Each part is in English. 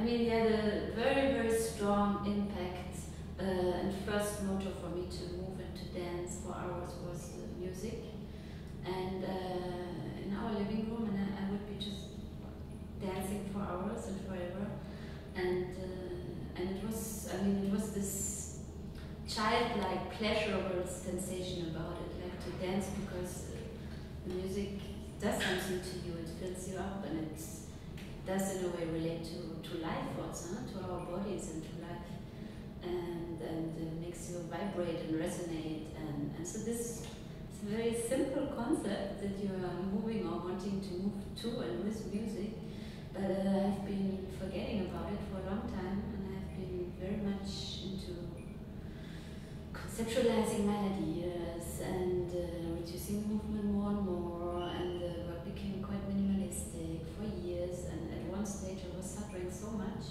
mean, yeah, the very, very strong impact and first motive for me to move into dance for hours was the music. And in our living room, and I would be just dancing for hours and forever. And it was, I mean, it was this childlike, pleasurable sensation about it, like to dance because the music does something to you, it fills you up, and it does in a way relate to life also, to our bodies and to life, and makes you vibrate and resonate, and so this is a very simple concept that you are moving or wanting to move to and with music, but I've been forgetting about it for a long time, and I've been very much into conceptualizing my ideas and reducing movement more and more, and the work became quite minimalistic for years, and at one stage I was suffering so much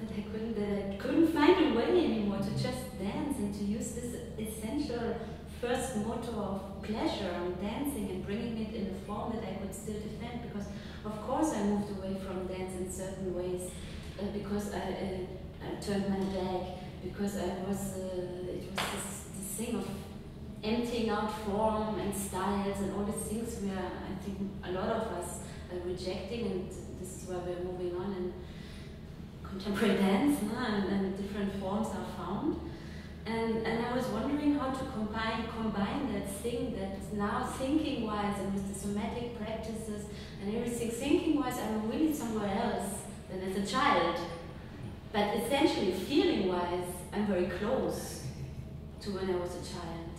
that I couldn't find a way anymore to just dance and to use this essential first motor of pleasure and dancing and bringing it in a form that I could still defend, because of course I moved away from dance in certain ways because I turned my back, because it was this thing of emptying out form and styles and all these things where I think a lot of us are rejecting, and this is why we're moving on in contemporary dance, and different forms are found. And I was wondering how to combine that thing that now thinking-wise and with the somatic practices and everything, thinking-wise I'm really somewhere else than as a child. But essentially, feeling-wise, I'm very close to when I was a child.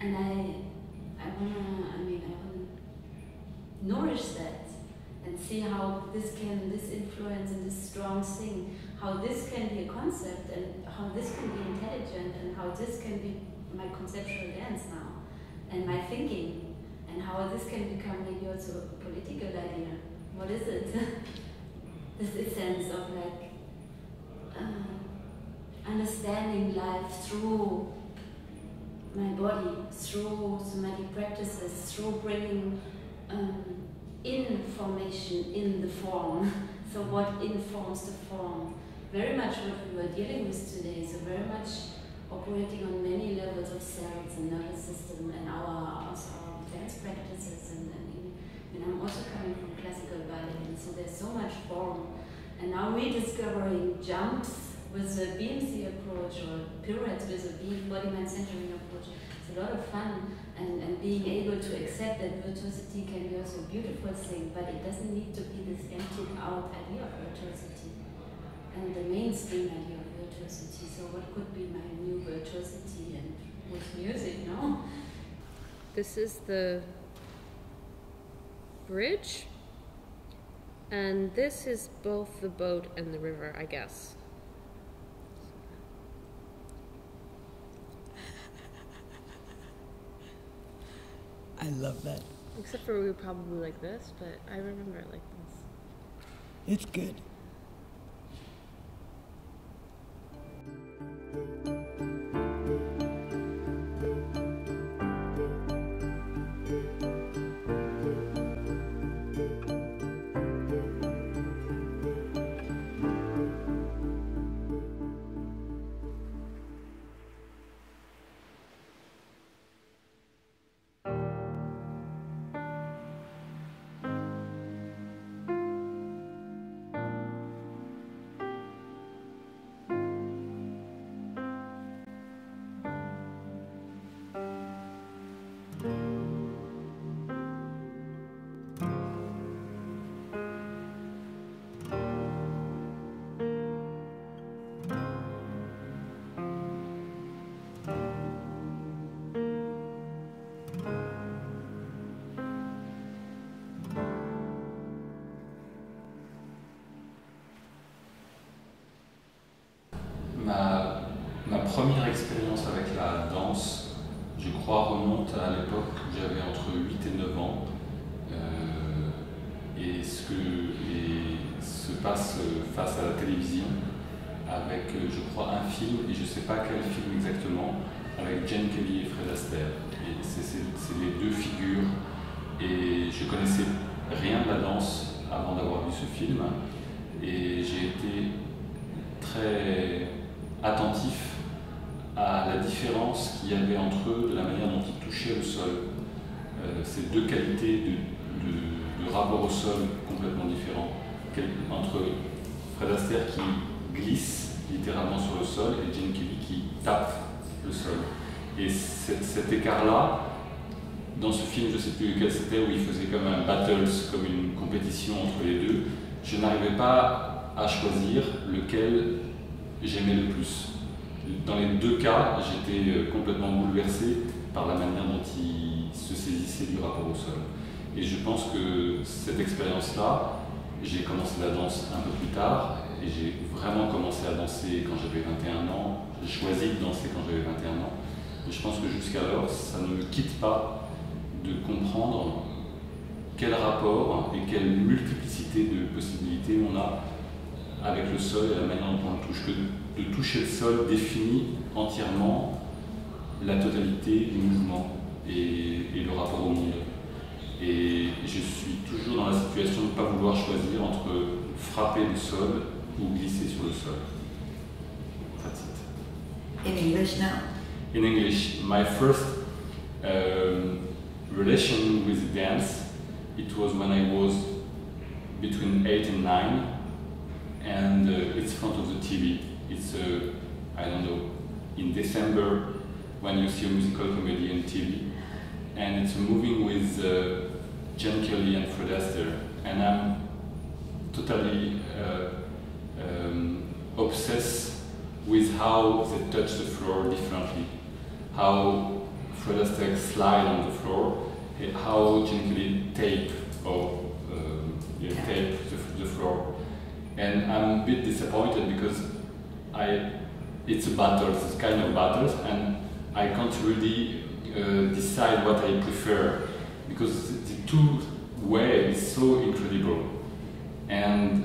And I wanna nourish that and see how this influence and this strong thing, how this can be a concept and how this can be intelligent and how this can be my conceptual dance now and my thinking, and how this can become maybe also a political idea. What is it? This essence of like understanding life through my body, through somatic practices, through bringing information in the form. So what informs the form? Very much what we were dealing with today, so very much operating on many levels of cells and nervous system and our dance practices, and I'm also coming from classical ballet, so there's so much form. And now rediscovering jumps with a BMC approach or pirouettes with a body-mind centering approach. It's a lot of fun, and being able to accept that virtuosity can be also a beautiful thing, but it doesn't need to be this emptied out idea of virtuosity and the mainstream idea of virtuosity. So what could be my new virtuosity and with music, no? This is the bridge, and this is both the boat and the river, I guess. I love that. Except for we were probably like this, but I remember it like this. It's good. Ma première expérience avec la danse, je crois, remonte à l'époque où j'avais entre 8 et 9 ans. Et ce qui se passe face à la télévision avec, je crois, un film, et je ne sais pas quel film exactement, avec Jane Kelly et Fred Astaire. Et c'est les deux figures. Et je connaissais rien de la danse avant d'avoir vu ce film. Et très attentif à la différence qu'il y avait entre eux de la manière dont ils touchaient le sol. Ces deux qualités de rapport au sol complètement différents, entre Fred Astaire qui glisse littéralement sur le sol et Jane Kelly qui tape le sol. Et cet écart-là, dans ce film, je ne sais plus lequel c'était, où il faisait comme un battles, comme une compétition entre les deux, je n'arrivais pas à choisir lequel j'aimais le plus. Dans les deux cas, j'étais complètement bouleversé par la manière dont il se saisissait du rapport au sol. Et je pense que cette expérience-là, j'ai commencé la danse un peu plus tard, et j'ai vraiment commencé à danser quand j'avais 21 ans. J'ai choisi de danser quand j'avais 21 ans. Et je pense que jusqu'alors, ça ne me quitte pas de comprendre quel rapport et quelle multiplicité de possibilités on a avec le sol et la manière dont on le touche. Que de toucher le sol définit entièrement la totalité du mouvement et le rapport au monde. Et je suis toujours dans la situation de ne pas vouloir choisir entre frapper le sol ou glisser sur le sol. That's it. In English now. In English, my first relation with dance, it was when I was between 8 and 9, and it's in front of the TV. It's, I don't know, in December when you see a musical comedy on TV, and it's a movie with Jane Kelly and Fred Astaire, and I'm totally obsessed with how they touch the floor differently, how Fred Astaire slide on the floor, and how Jane Kelly tape the floor. And I'm a bit disappointed because it's a battle, it's kind of battles, and I can't really decide what I prefer because the two way is so incredible. And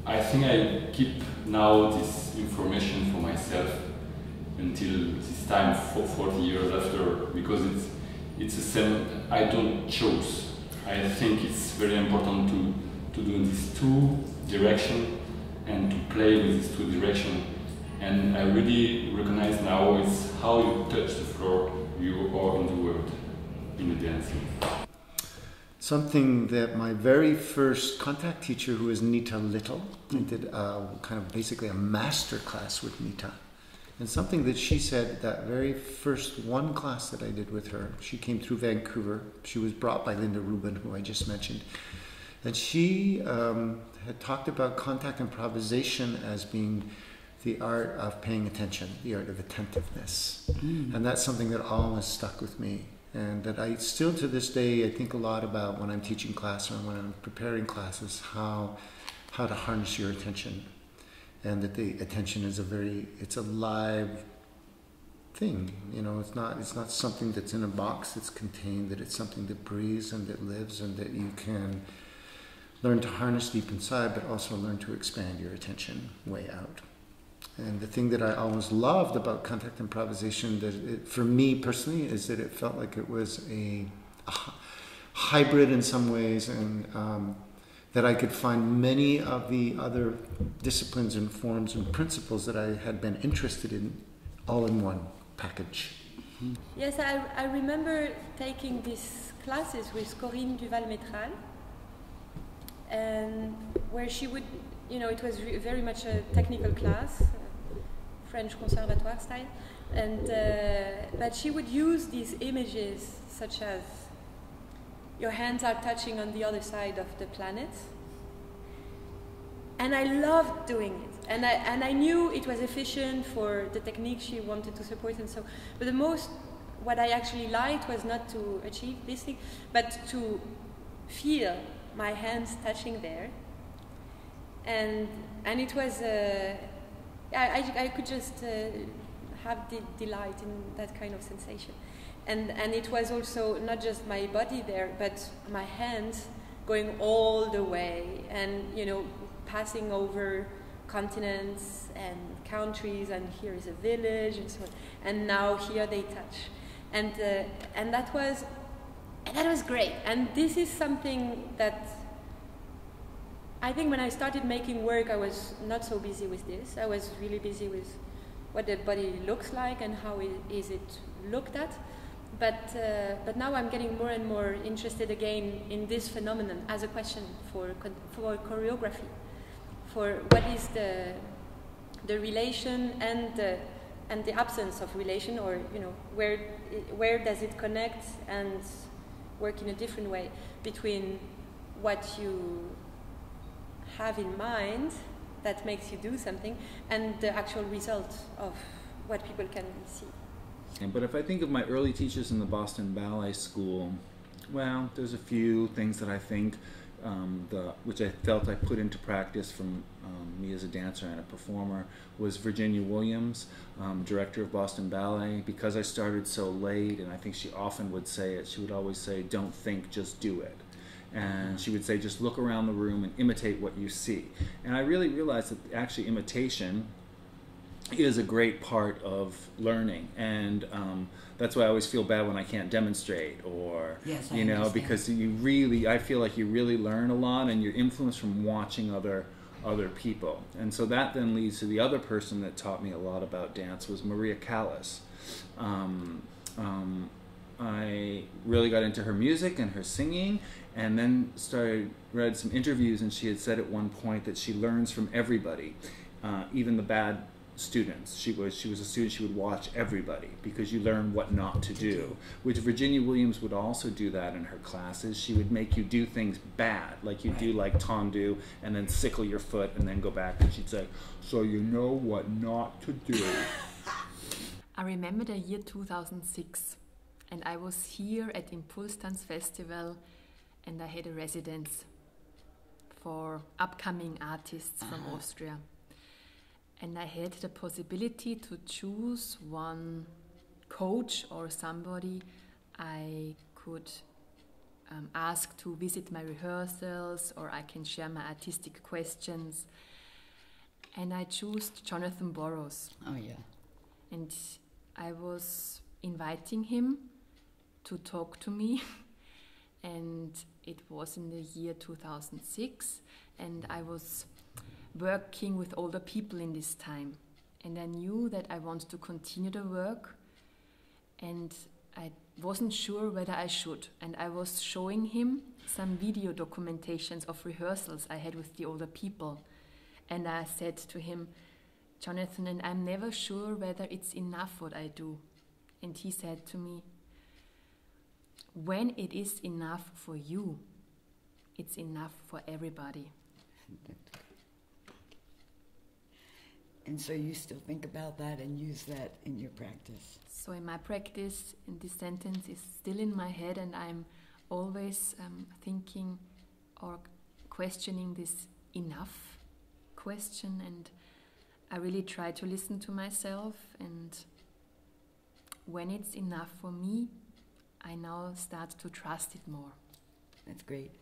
I think I keep now this information for myself until this time, 40 years after, because it's the same. I don't choose. I think it's very important to do these two directions and to play with these two directions. And I really recognize now it's how you touch the floor you are in the world, in the dancing. Something that my very first contact teacher, who was Nita Little, I did kind of basically a master class with Nita. And something that she said, that very first one class that I did with her, she came through Vancouver. She was brought by Linda Rubin, who I just mentioned. And she had talked about contact improvisation as being the art of paying attention, the art of attentiveness. And that's something that always stuck with me. And that I still to this day, I think a lot about when I'm teaching class or when I'm preparing classes, how to harness your attention. And that the attention is it's a live thing. You know, it's not something that's in a box that's contained, that it's something that breathes and that lives, and that you can learn to harness deep inside, but also learn to expand your attention way out. And the thing that I always loved about contact improvisation, for me personally, is that it felt like it was a hybrid in some ways, and that I could find many of the other disciplines and forms and principles that I had been interested in all in one package. Yes, I remember taking these classes with Corinne Duval-Métral, and where she would, it was very much a technical class, French conservatoire style, and but she would use these images such as your hands are touching on the other side of the planet, and I loved doing it, and I knew it was efficient for the technique she wanted to support, and so. But what I actually liked was not to achieve this thing, but to feel my hands touching there, and it was I could just have the delight in that kind of sensation, and it was also not just my body there, but my hands going all the way, and passing over continents and countries, and here is a village and so on, and now here they touch, and that was great. And this is something that I think when I started making work, I was not so busy with this. I was really busy with what the body looks like and how is it looked at. But now I'm getting more and more interested again in this phenomenon as a question for choreography, for what is the relation and the absence of relation, or where does it connect and work in a different way between what you have in mind that makes you do something and the actual result of what people can see. But if I think of my early teachers in the Boston Ballet School, well, there's a few things that I think, which I felt I put into practice from me as a dancer and a performer, was Virginia Williams, director of Boston Ballet. Because I started so late, and I think she often would say it, she would always say, "Don't think, just do it." And she would say, just look around the room and imitate what you see. And I really realized that actually imitation is a great part of learning, and that's why I always feel bad when I can't demonstrate, or Yes, you know, understand. because I feel like you really learn a lot, and you're influenced from watching other people. And so that then leads to the other person that taught me a lot about dance was Maria Callas. I really got into her music and her singing, and then read some interviews, and she had said at one point that she learns from everybody, even the bad students. She was a student, she would watch everybody because you learn what not to do, which Virginia Williams would also do that in her classes. She would make you do things bad, like you do like tendu, and then sickle your foot and then go back, and she'd say, so you know what not to do. I remember the year 2006, and I was here at ImPulsTanz Festival, and I had a residence for upcoming artists from Austria. And I had the possibility to choose one coach or somebody I could ask to visit my rehearsals, or I can share my artistic questions. And I chose Jonathan Burrows. Oh, yeah. And I was inviting him to talk to me. And it was in the year 2006. And I was working with older people in this time, and I knew that I wanted to continue the work, and I wasn't sure whether I should. And I was showing him some video documentations of rehearsals I had with the older people, and I said to him, Jonathan, and I'm never sure whether it's enough what I do. And he said to me, when it is enough for you, it's enough for everybody. And so you still think about that and use that in your practice? So in my practice, and this sentence is still in my head, and I'm always thinking or questioning this enough question, and I really try to listen to myself, and when it's enough for me, I now start to trust it more. That's great.